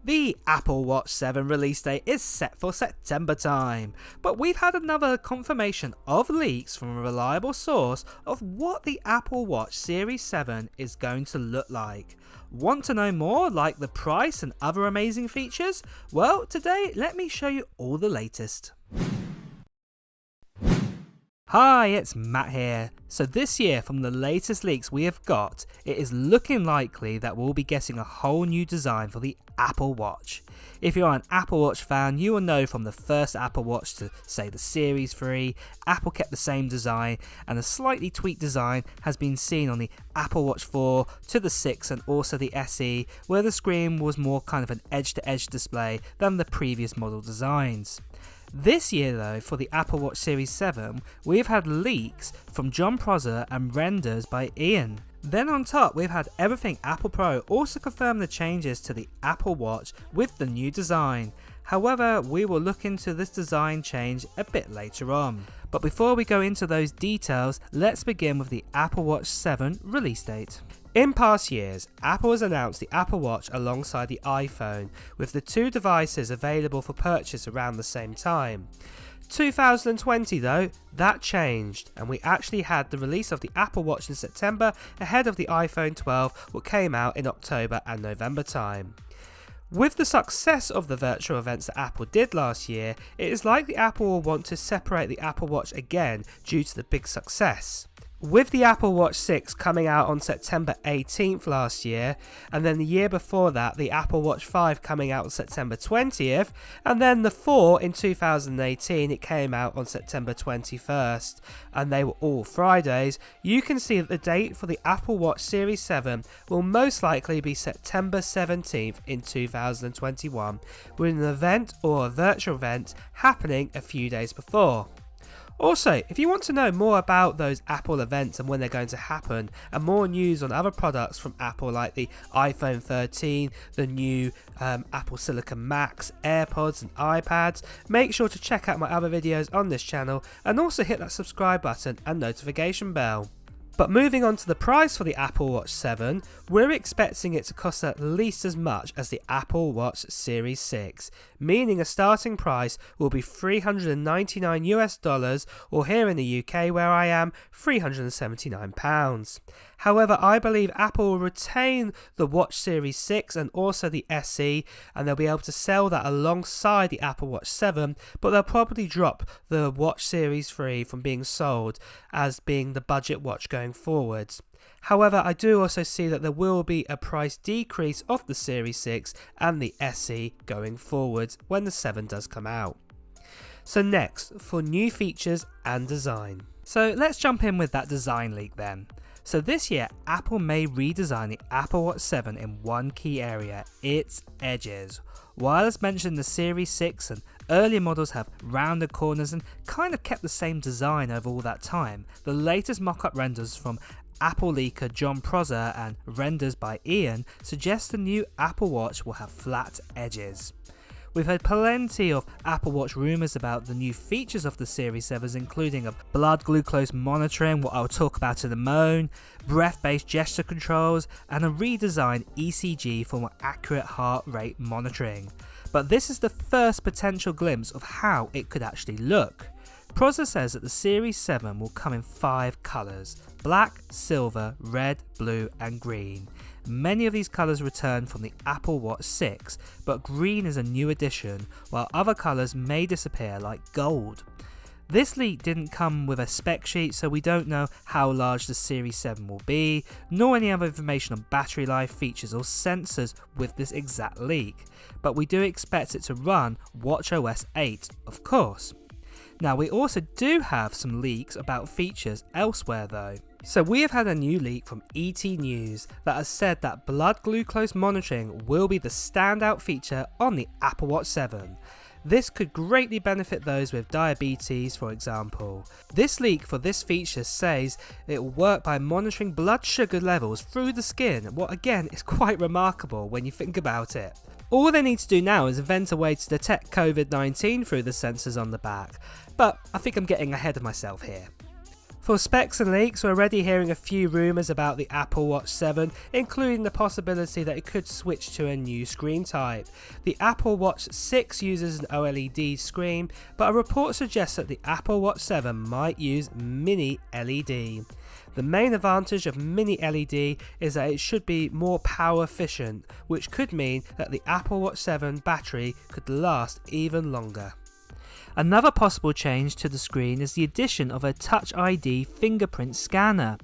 The Apple Watch 7 release date is set for September time, but we've had another confirmation of leaks from a reliable source of what the Apple Watch Series 7 is going to look like. Want to know more, like the price and other amazing features? Well, today let me show you all the latest. Hi, it's Matt here. So this year, from the latest leaks we have got, it is looking likely that we'll be getting a whole new design for the Apple Watch. If you're an Apple Watch fan, you will know from the first Apple Watch to, say, the Series 3, Apple kept the same design, and a slightly tweaked design has been seen on the Apple Watch 4 to the 6 and also the SE, where the screen was more kind of an edge-to-edge display than the previous model designs. This year though, for the Apple Watch Series 7, we've had leaks from Jon Prosser and renders by Ian. Then on top, we've had Everything Apple Pro also confirm the changes to the Apple Watch with the new design. However, we will look into this design change a bit later on. But before we go into those details, let's begin with the Apple Watch 7 release date. In past years, Apple has announced the Apple Watch alongside the iPhone, with the two devices available for purchase around the same time. 2020 though, that changed, and we actually had the release of the Apple Watch in September ahead of the iPhone 12, which came out in October and November time. With the success of the virtual events that Apple did last year, it is likely Apple will want to separate the Apple Watch again due to the big success. With the Apple Watch 6 coming out on September 18th last year, and then the year before that the Apple Watch 5 coming out on September 20th, and then the 4 in 2018 it came out on September 21st, and they were all Fridays, you can see that the date for the Apple Watch Series 7 will most likely be September 17th in 2021, with an event or a virtual event happening a few days before. Also, if you want to know more about those Apple events and when they're going to happen, and more news on other products from Apple like the iPhone 13, the new Apple Silicon Macs, AirPods and iPads, make sure to check out my other videos on this channel and also hit that subscribe button and notification bell. But moving on to the price for the Apple Watch 7, we're expecting it to cost at least as much as the Apple Watch Series 6, meaning a starting price will be $399 or here in the UK where I am, £379. However, I believe Apple will retain the Watch Series 6 and also the SE, and they'll be able to sell that alongside the Apple Watch 7, but they'll probably drop the Watch Series 3 from being sold as being the budget watch going forwards. However, I do also see that there will be a price decrease of the Series 6 and the SE going forwards when the 7 does come out. So next, for new features and design. So let's jump in with that design leak then. So this year, Apple may redesign the Apple Watch 7 in one key area, its edges. While as mentioned, the Series 6 and earlier models have rounded corners and kind of kept the same design over all that time, the latest mock-up renders from Apple leaker Jon Prosser and renders by Ian suggest the new Apple Watch will have flat edges. We've heard plenty of Apple Watch rumours about the new features of the Series 7, including a blood glucose monitoring, what I'll talk about in a moment, breath-based gesture controls, and a redesigned ECG for more accurate heart rate monitoring. But this is the first potential glimpse of how it could actually look. Prosser says that the Series 7 will come in 5 colours: black, silver, red, blue and green. Many of these colours return from the Apple Watch 6, but green is a new addition, while other colours may disappear like gold. This leak didn't come with a spec sheet, so we don't know how large the Series 7 will be, nor any other information on battery life, features or sensors with this exact leak, but we do expect it to run watchOS 8, of course. Now we also do have some leaks about features elsewhere though. So we have had a new leak from ET News that has said that blood glucose monitoring will be the standout feature on the Apple Watch 7. This could greatly benefit those with diabetes, for example. This leak for this feature says it will work by monitoring blood sugar levels through the skin, what again is quite remarkable when you think about it. All they need to do now is invent a way to detect COVID-19 through the sensors on the back, but I think I'm getting ahead of myself here. For specs and leaks, we're already hearing a few rumours about the Apple Watch 7, including the possibility that it could switch to a new screen type. The Apple Watch 6 uses an OLED screen, but a report suggests that the Apple Watch 7 might use Mini LED. The main advantage of Mini LED is that it should be more power efficient, which could mean that the Apple Watch 7 battery could last even longer. Another possible change to the screen is the addition of a Touch ID fingerprint scanner.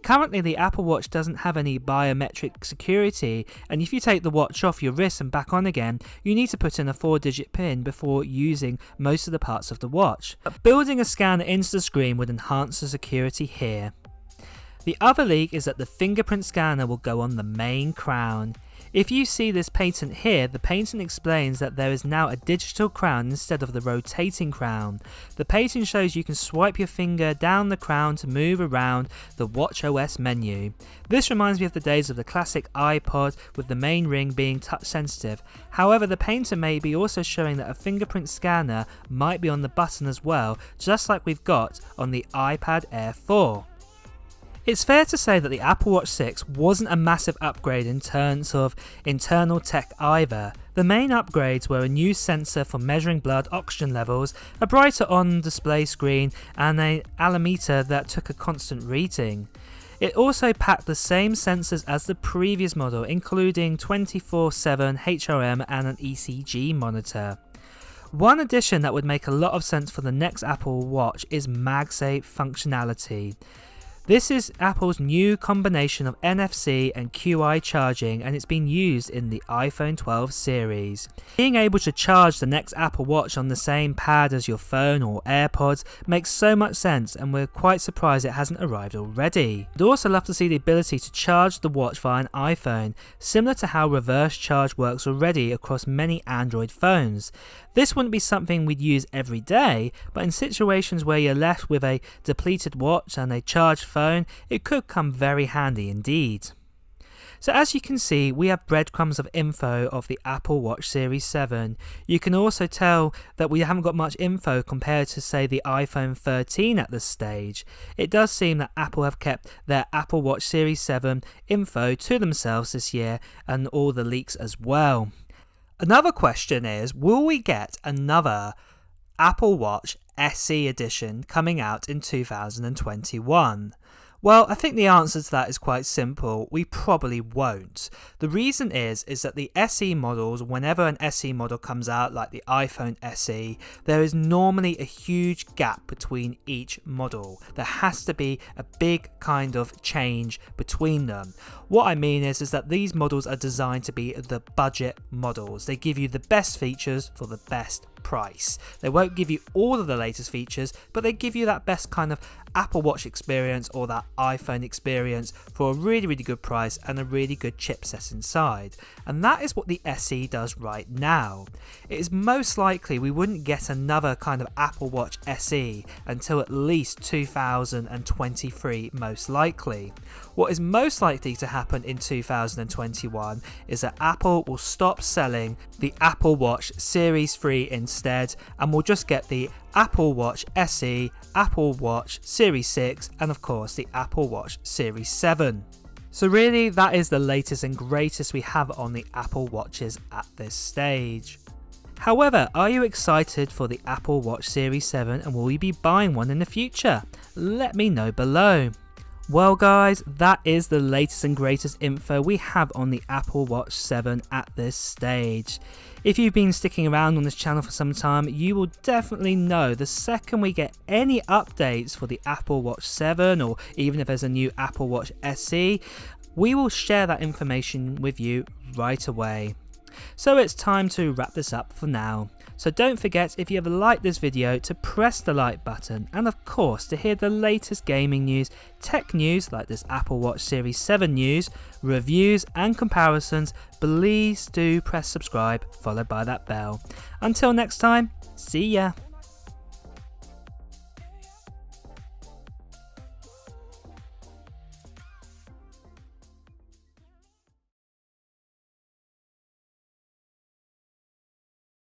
Currently the Apple Watch doesn't have any biometric security, and if you take the watch off your wrist and back on again, you need to put in a 4-digit PIN before using most of the parts of the watch. But building a scanner into the screen would enhance the security here. The other leak is that the fingerprint scanner will go on the main crown. If you see this patent here, the patent explains that there is now a digital crown instead of the rotating crown. The patent shows you can swipe your finger down the crown to move around the watchOS menu. This reminds me of the days of the classic iPod with the main ring being touch sensitive. However, the patent may be also showing that a fingerprint scanner might be on the button as well, just like we've got on the iPad Air 4. It's fair to say that the Apple Watch 6 wasn't a massive upgrade in terms of internal tech either. The main upgrades were a new sensor for measuring blood oxygen levels, a brighter on-display screen, and an allometer that took a constant reading. It also packed the same sensors as the previous model, including 24/7 HRM and an ECG monitor. One addition that would make a lot of sense for the next Apple Watch is MagSafe functionality. This is Apple's new combination of NFC and QI charging, and it's been used in the iPhone 12 series. Being able to charge the next Apple Watch on the same pad as your phone or AirPods makes so much sense, and we're quite surprised it hasn't arrived already. I'd also love to see the ability to charge the watch via an iPhone, similar to how reverse charge works already across many Android phones. This wouldn't be something we'd use every day, but in situations where you're left with a depleted watch and a charged phone, it could come very handy indeed. So as you can see, we have breadcrumbs of info of the Apple Watch Series 7. You can also tell that we haven't got much info compared to, say, the iPhone 13 at this stage. It does seem that Apple have kept their Apple Watch Series 7 info to themselves this year, and all the leaks as well. Another question is, will we get another Apple Watch SE edition coming out in 2021? Well, I think the answer to that is quite simple. We probably won't. The reason is that the SE models, whenever an SE model comes out, like the iPhone SE, there is normally a huge gap between each model. There has to be a big kind of change between them. What I mean is that these models are designed to be the budget models. They give you the best features for the best price. They won't give you all of the latest features, but they give you that best kind of Apple Watch experience or that iPhone experience for a really, really good price and a really good chipset inside. And that is what the SE does right now. It is most likely we wouldn't get another kind of Apple Watch SE until at least 2023, most likely. What is most likely to happen in 2021 is that Apple will stop selling the Apple Watch Series 3 instead, and we'll just get the Apple Watch SE, Apple Watch Series 6, and of course the Apple Watch Series 7. So really, that is the latest and greatest we have on the Apple Watches at this stage. However, are you excited for the Apple Watch Series 7, and will you be buying one in the future? Let me know below. Well guys, that is the latest and greatest info we have on the Apple Watch 7 at this stage. If you've been sticking around on this channel for some time, you will definitely know the second we get any updates for the Apple Watch 7, or even if there's a new Apple Watch SE, we will share that information with you right away. So it's time to wrap this up for now. So don't forget, if you have liked this video, to press the like button, and of course to hear the latest gaming news, tech news like this Apple Watch Series 7 news, reviews and comparisons, please do press subscribe followed by that bell. Until next time, see ya.